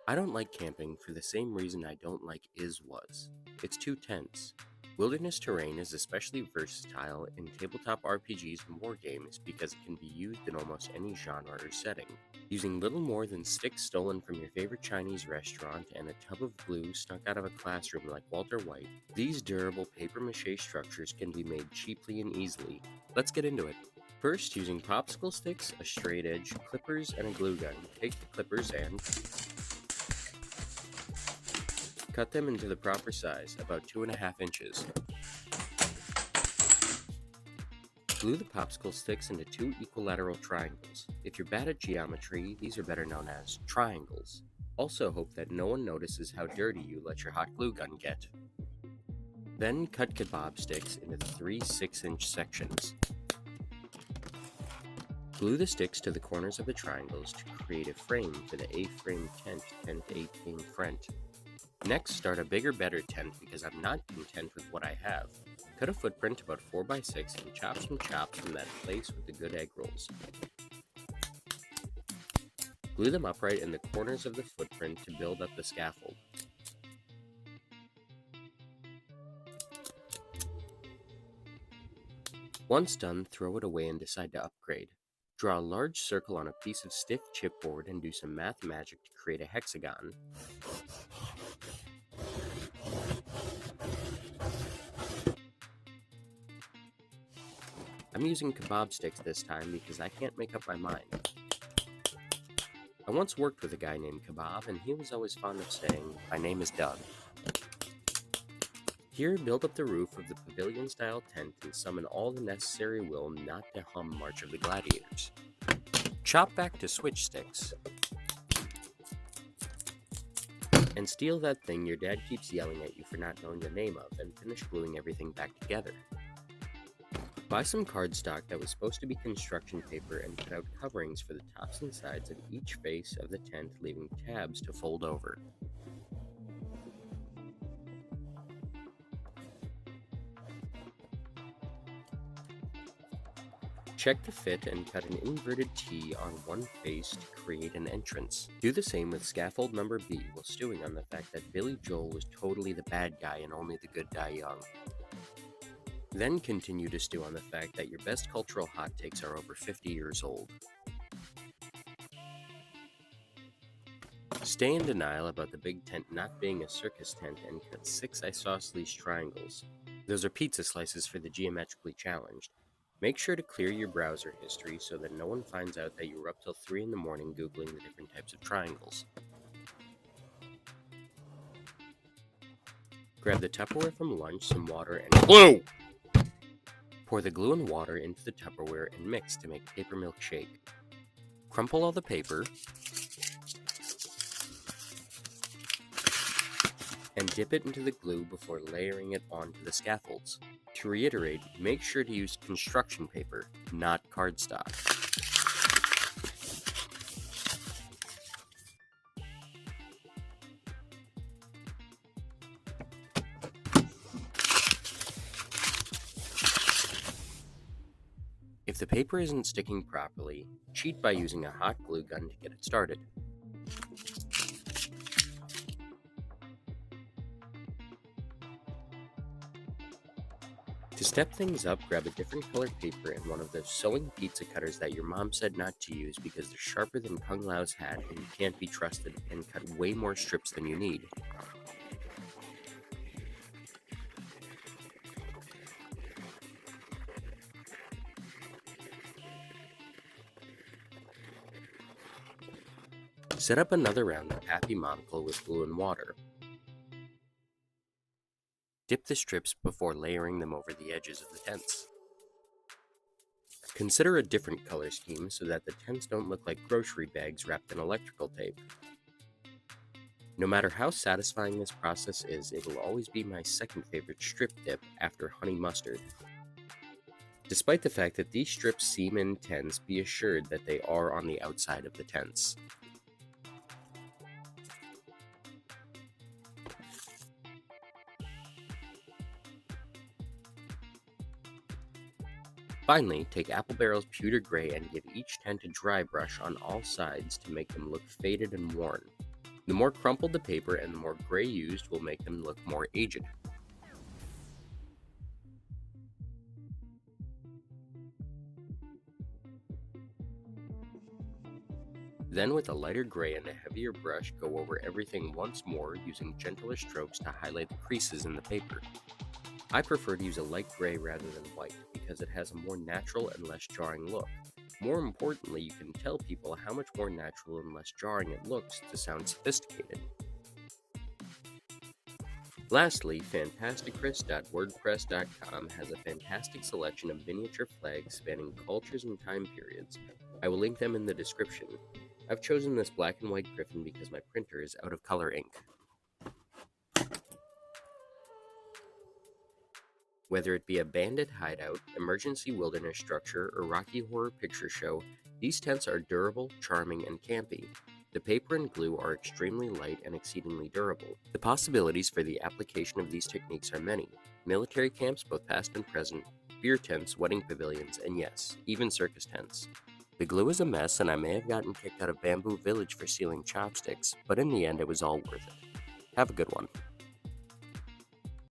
I don't like camping for the same reason I don't like was. It's too tense. Wilderness terrain is especially versatile in tabletop RPGs and wargames because it can be used in almost any genre or setting. Using little more than sticks stolen from your favorite Chinese restaurant and a tub of glue snuck out of a classroom like Walter White, these durable papier-mâché structures can be made cheaply and easily. Let's get into it. First, using popsicle sticks, a straight edge, clippers, and a glue gun, take the clippers and cut them into the proper size, about 2.5 inches. Glue the popsicle sticks into 2 equilateral triangles. If you're bad at geometry, these are better known as triangles. Also hope that no one notices how dirty you let your hot glue gun get. Then cut kebab sticks into 3 6-inch sections. Glue the sticks to the corners of the triangles to create a frame for the A-frame tent and A-frame front. Next, start a bigger, better tent because I'm not content with what I have. Cut a footprint about 4x6 and chop some chops from that place with the good egg rolls. Glue them upright in the corners of the footprint to build up the scaffold. Once done, throw it away and decide to upgrade. Draw a large circle on a piece of stiff chipboard and do some math magic to create a hexagon. I'm using kebab sticks this time because I can't make up my mind. I once worked with a guy named Kebab and he was always fond of saying, "My name is Doug." Here, build up the roof of the pavilion-style tent and summon all the necessary will not to hum March of the Gladiators. Chop back to switch sticks. And steal that thing your dad keeps yelling at you for not knowing the name of and finish gluing everything back together. Buy some cardstock that was supposed to be construction paper and cut out coverings for the tops and sides of each face of the tent, leaving tabs to fold over. Check the fit and cut an inverted T on one face to create an entrance. Do the same with scaffold number B while stewing on the fact that Billy Joel was totally the bad guy and only the good die young. Then continue to stew on the fact that your best cultural hot takes are over 50 years old. Stay in denial about the big tent not being a circus tent and cut 6 isosceles triangles. Those are pizza slices for the geometrically challenged. Make sure to clear your browser history so that no one finds out that you were up till 3 in the morning googling the different types of triangles. Grab the Tupperware from lunch, some water, and glue! Pour the glue and water into the Tupperware and mix to make paper milk shake. Crumple all the paper and dip it into the glue before layering it onto the scaffolds. To reiterate, make sure to use construction paper, not cardstock. If the paper isn't sticking properly, cheat by using a hot glue gun to get it started. To step things up, grab a different colored paper and one of those sewing pizza cutters that your mom said not to use because they're sharper than Kung Lao's hat and you can't be trusted, and cut way more strips than you need. Set up another round of Pappy Monocle with glue and water. Dip the strips before layering them over the edges of the tents. Consider a different color scheme so that the tents don't look like grocery bags wrapped in electrical tape. No matter how satisfying this process is, it will always be my second favorite strip dip after honey mustard. Despite the fact that these strips seam in tents, be assured that they are on the outside of the tents. Finally, take Apple Barrel's Pewter Gray and give each tent a dry brush on all sides to make them look faded and worn. The more crumpled the paper and the more gray used will make them look more aged. Then with a lighter gray and a heavier brush, go over everything once more using gentler strokes to highlight the creases in the paper. I prefer to use a light gray rather than white because it has a more natural and less jarring look. More importantly, you can tell people how much more natural and less jarring it looks to sound sophisticated. Lastly, fantastichris.wordpress.com has a fantastic selection of miniature flags spanning cultures and time periods. I will link them in the description. I've chosen this black and white griffin because my printer is out of color ink. Whether it be a bandit hideout, emergency wilderness structure, or Rocky Horror Picture Show, these tents are durable, charming, and campy. The paper and glue are extremely light and exceedingly durable. The possibilities for the application of these techniques are many. Military camps, both past and present, beer tents, wedding pavilions, and yes, even circus tents. The glue is a mess, and I may have gotten kicked out of Bamboo Village for stealing chopsticks, but in the end it was all worth it. Have a good one.